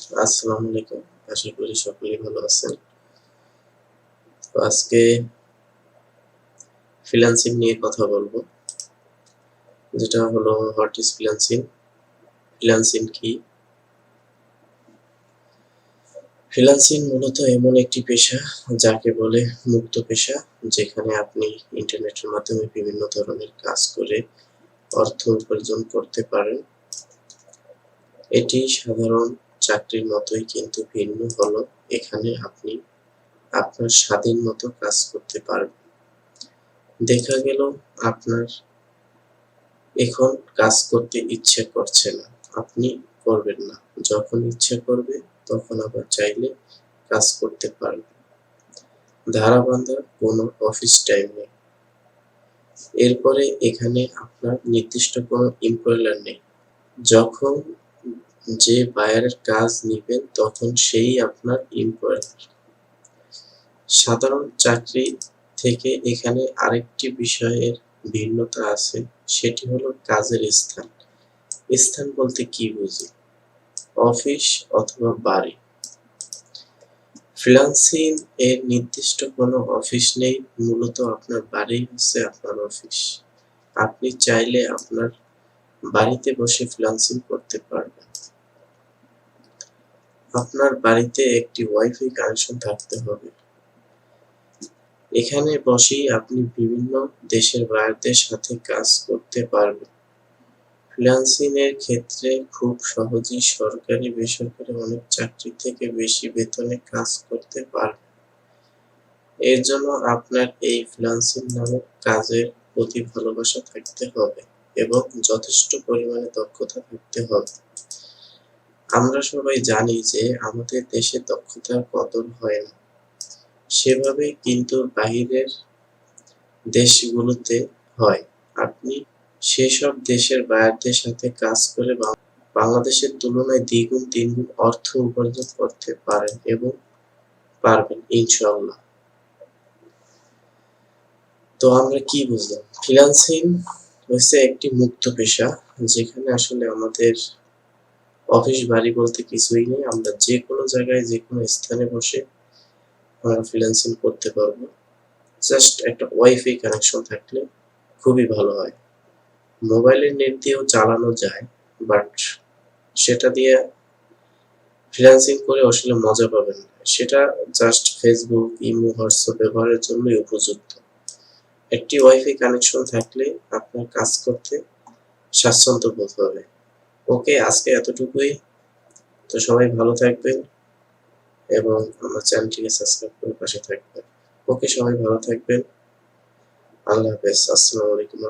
আসসালামু আলাইকুম। আশা করি সকলেই ভালো আছেন। তো আজকে ফ্রিল্যান্সিং নিয়ে কথা বলবো। যেটা হলো হোয়াট ইজ ফ্রিল্যান্সিং? ফ্রিল্যান্সিং কি? ফ্রিল্যান্সিং মূলত এমন একটি পেশা যাকে বলে মুক্ত পেশা, যেখানে আপনি ইন্টারনেটের মাধ্যমে বিভিন্ন ধরনের কাজ করে অর্থ উপার্জন করতে পারেন। এটি সাধারণ চাকরির মতোই, কিন্তু ভিন্ন হলো এখানে আপনি আপনার স্বাধীন মতো কাজ করতে পারবেন। দেখা গেল আপনার এখন কাজ করতে ইচ্ছে করছে না, আপনি করবেন না। যখন ইচ্ছে করবে তখন আবার চাইলে কাজ করতে পারবেন। ধারাবান্ধা কোনো অফিস টাইম নেই। এরপরে এখানে আপনার নির্দিষ্ট কোনো এমপ্লয়ার নেই। যখন যে বায়ারের কাজ নিবেন তখন সেই আপনার এমপ্লয়ার। সাধারণ চাকরি থেকে এখানে আরেকটি বিষয়ের ভিন্নতা আছে, সেটি হলো কাজের স্থান। স্থান বলতে কি বুঝি? অফিস অথবা বাড়ি। ফ্রিল্যান্সিং এর নির্দিষ্ট কোনো অফিস নেই, মূলত আপনার বাড়ি হচ্ছে আপনার অফিস। আপনি চাইলে আপনার বাড়িতে বসে ফ্রিল্যান্সিং করতে পারবেন। আপনার বাড়িতে একটি ওয়াইফাই কানেকশন থাকতে হবে। এখানে বসেই আপনি বিভিন্ন দেশের বায়ারদের সাথে কাজ করতে পারবেন। ফ্রিল্যান্সিং এর ক্ষেত্রে খুব সহজেই সরকারি বেসরকারি অনেক চাকরি থেকে বেশি বেতনে কাজ করতে পারবেন। এর জন্য আপনার এই ফ্রিল্যান্সিং নামক কাজের প্রতি ভালোবাসা থাকতে হবে এবং যথেষ্ট পরিমাণে দক্ষতা থাকতে হবে। আমরা সবাই জানি যে আমাদের দেশে দক্ষতার কদর হয় না সেভাবে, কিন্তু বাহিরের দেশগুলোতে হয়। আপনি সেসব দেশের বায়ারদের সাথে কাজ করে বাংলাদেশের তুলনায় দ্বিগুণ তিনগুণ অর্থ উপার্জন করতে পারেন এবং পারবেন ইনশাআল্লাহ। তো আমরা কি বুঝলাম? ফ্রিল্যান্সিং হচ্ছে একটি মুক্ত পেশা, যেখানে আসলে আমাদের অফিস বাড়ি বলতে কিছুই নেই। আমরা যে কোনো জায়গায় যে কোনো স্থানে বসে আমরা ফ্রিল্যান্সিং করতে পারবো। জাস্ট একটা ওয়াইফাই কানেকশন থাকলে খুবই ভালো হয়। মোবাইলের নেট দিয়েও চালানো যায়, বাট সেটা দিয়ে ফ্রিল্যান্সিং করে আসলে মজা পাবেন না। সেটা জাস্ট ফেসবুক, ইমো, হোয়াটসঅ্যাপ ব্যবহারের জন্যই উপযুক্ত। একটি ওয়াইফাই কানেকশন থাকলে আপনার কাজ করতে স্বাচ্ছন্দ্য বোধ হবে। ওকে, আজকে এতটুকুই। তো সবাই ভালো থাকবেন এবং আমার চ্যানেলটিকে সাবস্ক্রাইব করে পাশে থাকবেন। ওকে, সবাই ভালো থাকবেন। আল্লাহ হাফেজ। আসসালামু আলাইকুম।